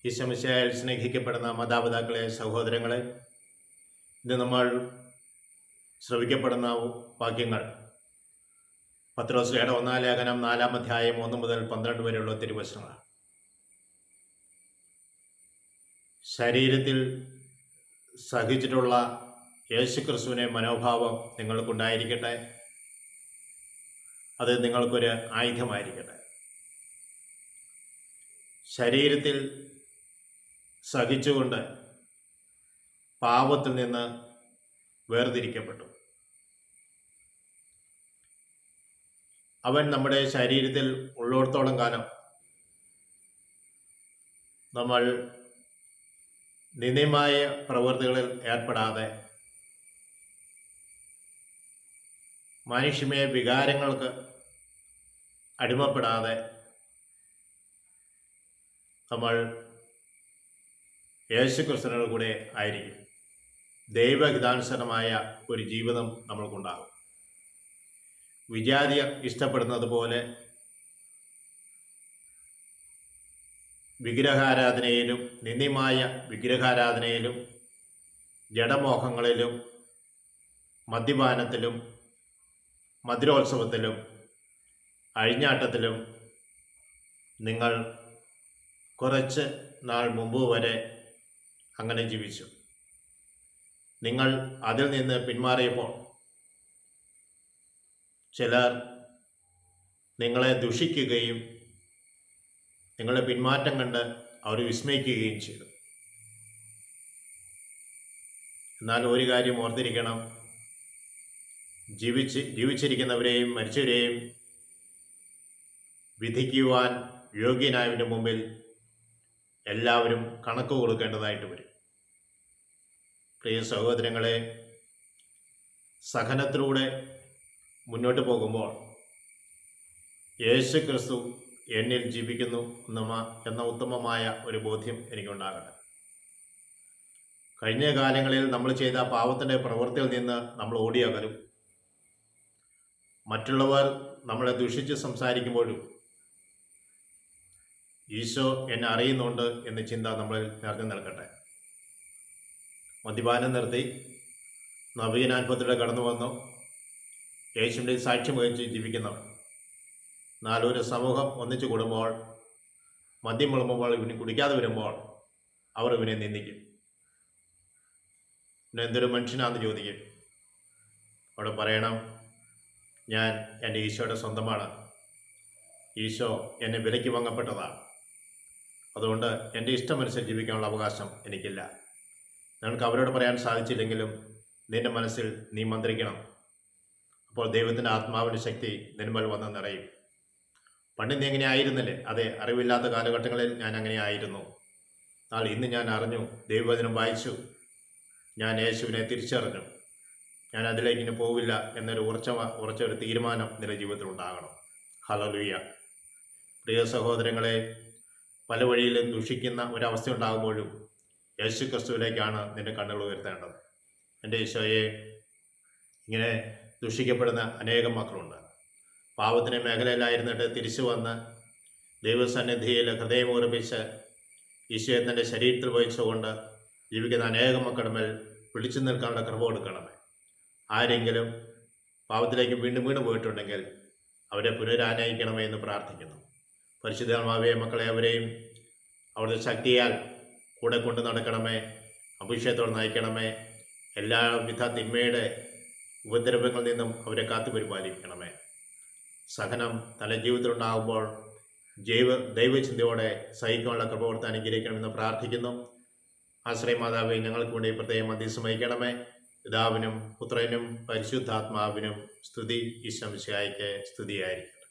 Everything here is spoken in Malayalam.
ഈശോമിശിഹായിൽ സ്നേഹിക്കപ്പെടുന്ന മാതാപിതാക്കളെ, സഹോദരങ്ങളെ, ഇന്ന് നമ്മൾ ശ്രവിക്കപ്പെടുന്ന വാക്യങ്ങൾ പത്രോസ്ലീഹയുടെ 1-ാം ലേഖനം 4-ാം അധ്യായം 1 മുതൽ 12 വരെയുള്ള തിരുവചനങ്ങളാണ്. ശരീരത്തിൽ സഹിച്ചിട്ടുള്ള യേശുക്രിസ്തുവിനെ മനോഭാവം നിങ്ങൾക്കുണ്ടായിരിക്കട്ടെ. അത് നിങ്ങൾക്കൊരു ആയുധമായിരിക്കട്ടെ. ശരീരത്തിൽ സഹിച്ചുകൊണ്ട് പാപത്തിൽ നിന്ന് വേർതിരിക്കപ്പെട്ടു. അവൻ നമ്മുടെ ശരീരത്തിൽ ഉള്ളിടത്തോളം കാലം നമ്മൾ നിന്ദ്യമായ പ്രവൃത്തികളിൽ ഏർപ്പെടാതെ മാനുഷികമായ വികാരങ്ങൾക്ക് അടിമപ്പെടാതെ നമ്മൾ യേശുക്രിസ്തുവിനോട് കൂടെ ആയിരിക്കും. ദൈവഹിതാനുസരണമായ ഒരു ജീവിതം നമ്മൾക്കുണ്ടാകും. വിജാതിയർ ഇഷ്ടപ്പെടുന്നത് പോലെ വിഗ്രഹാരാധനയിലും നിന്ദ്യമായ വിഗ്രഹാരാധനയിലും ജഡമോഹങ്ങളിലും മദ്യപാനത്തിലും മധുരോത്സവത്തിലും അഴിഞ്ഞാട്ടത്തിലും നിങ്ങൾ കുറച്ച് നാൾ മുമ്പ് വരെ അങ്ങനെ ജീവിച്ചു. നിങ്ങൾ അതിൽ നിന്ന് പിന്മാറിയപ്പോൾ ചിലർ നിങ്ങളെ ദുഷിക്കുകയും നിങ്ങളുടെ പിന്മാറ്റം കണ്ട് അവർ വിസ്മയിക്കുകയും ചെയ്തു. എന്നാൽ ഒരു കാര്യം ഓർത്തിരിക്കണം, ജീവിച്ചിരിക്കുന്നവരെയും മരിച്ചവരെയും വിധിക്കുവാൻ യോഗ്യനായവൻ്റെ മുമ്പിൽ എല്ലാവരും കണക്ക് കൊടുക്കേണ്ടതായിട്ട് വരും. പ്രിയ സഹോദരങ്ങളെ, സഹനത്തിലൂടെ മുന്നോട്ട് പോകുമ്പോൾ യേശു ക്രിസ്തു എന്നിൽ ജീവിക്കുന്നു എന്ന ഉത്തമമായ ഒരു ബോധ്യം എനിക്കുണ്ടാകട്ടെ. കഴിഞ്ഞ കാലങ്ങളിൽ നമ്മൾ ചെയ്ത പാപത്തിൻ്റെ പ്രവൃത്തിയിൽ നിന്ന് നമ്മൾ ഓടിയകലും മറ്റുള്ളവർ നമ്മളെ ദുഷിച്ച് സംസാരിക്കുമ്പോഴും ഈശോ എന്നെ അറിയുന്നുണ്ട് എന്ന ചിന്ത നമ്മളിൽ നിറഞ്ഞു നിൽക്കട്ടെ. മദ്യപാനം നിർത്തി നവീനാത്മത്തിലൂടെ കടന്നു വന്നു യേശുവിൻ്റെ സാക്ഷ്യം വഹിച്ച് ജീവിക്കുന്നവർ, നാലൊരു സമൂഹം ഒന്നിച്ചു കൂടുമ്പോൾ മദ്യം വിളമ്പുമ്പോൾ ഇവന് കുടിക്കാതെ വരുമ്പോൾ അവർ ഇവനെ നിന്ദിക്കും. പിന്നെ എന്തൊരു മനുഷ്യനാണെന്ന് ചോദിക്കും. അവിടെ പറയണം, ഞാൻ എൻ്റെ ഈശോയുടെ സ്വന്തമാണ്, ഈശോ എന്നെ വിലയ്ക്ക് വാങ്ങപ്പെട്ടതാണ്, അതുകൊണ്ട് എൻ്റെ ഇഷ്ടമനുസരിച്ച് ജീവിക്കാനുള്ള അവകാശം എനിക്കില്ല. നിനക്ക് അവരോട് പറയാൻ സാധിച്ചില്ലെങ്കിലും നിൻ്റെ മനസ്സിൽ നീ മന്ത്രിക്കണം. അപ്പോൾ ദൈവത്തിൻ്റെ ആത്മാവിൻ്റെ ശക്തി നിന്മേൽ വന്ന് നിറയും. പണ്ട് നീ എങ്ങനെ ആയിരുന്നില്ലേ? അതെ, അറിവില്ലാത്ത കാലഘട്ടങ്ങളിൽ ഞാൻ അങ്ങനെ ആയിരുന്നു. എന്നാൽ ഇന്ന് ഞാൻ അറിഞ്ഞു, ദൈവവചനം വായിച്ചു, ഞാൻ യേശുവിനെ തിരിച്ചറിഞ്ഞു, ഞാൻ അതിലേക്ക് ഇനി പോവില്ല എന്നൊരു ഉറച്ച ഒരു തീരുമാനം നിന്റെ ജീവിതത്തിൽ ഉണ്ടാകണം. ഹല്ലേലൂയ. പ്രിയ സഹോദരങ്ങളെ, പല വഴിയിലും ദുഷിക്കുന്ന ഒരവസ്ഥ ഉണ്ടാകുമ്പോഴും യേശു ക്രിസ്തുവിലേക്കാണ് നിന്റെ കണ്ണുകൾ ഉയർത്തേണ്ടത്. എൻ്റെ ഈശോയെ, ഇങ്ങനെ ദുഷിക്കപ്പെടുന്ന അനേകം മക്കളുണ്ട്. പാപത്തിൻ്റെ മേഖലയിലായിരുന്നിട്ട് തിരിച്ചു വന്ന് ദൈവസന്നിധിയിൽ ഹൃദയമൂർപ്പിച്ച് ഈശോയെ തൻ്റെ ശരീരത്തിൽ വഹിച്ചുകൊണ്ട് ജീവിക്കുന്ന അനേകം മക്കളുടെ മേൽ പിടിച്ചു നിൽക്കാനുള്ള കൃപ കൊടുക്കണമേ. ആരെങ്കിലും പാപത്തിലേക്ക് വീണ്ടും പോയിട്ടുണ്ടെങ്കിൽ അവരെ പുനരാനയിക്കണമേ എന്ന് പ്രാർത്ഥിക്കുന്നു. പരിശുദ്ധാത്മാവേ, മക്കളെ അവരെയും അവിടുത്തെ ശക്തിയാൽ കൂടെ കൊണ്ട് നടക്കണമേ. അഭിഷേകത്തോടെ നയിക്കണമേ. എല്ലാവിധ തിന്മയുടെ ഉപദ്രവങ്ങളിൽ നിന്നും അവരെ കാത്തു പരിപാലിക്കണമേ. സഹനം തൻ്റെ ജീവിതത്തിലുണ്ടാകുമ്പോൾ ദൈവചിന്തയോടെ സഹിക്കാനുള്ള കൃപ കൊടുത്ത് അനുഗ്രഹിക്കണമെന്ന് പ്രാർത്ഥിക്കുന്നു. ആശ്രയമാതാവേ, ഞങ്ങൾക്ക് വേണ്ടി പ്രത്യേകം മധ്യസ്ഥം വഹിക്കണമേ. പിതാവിനും പുത്രനും പരിശുദ്ധാത്മാവിനും സ്തുതി. ഈശോ മിശിഹായ്ക്ക് സ്തുതിയായിരിക്കും.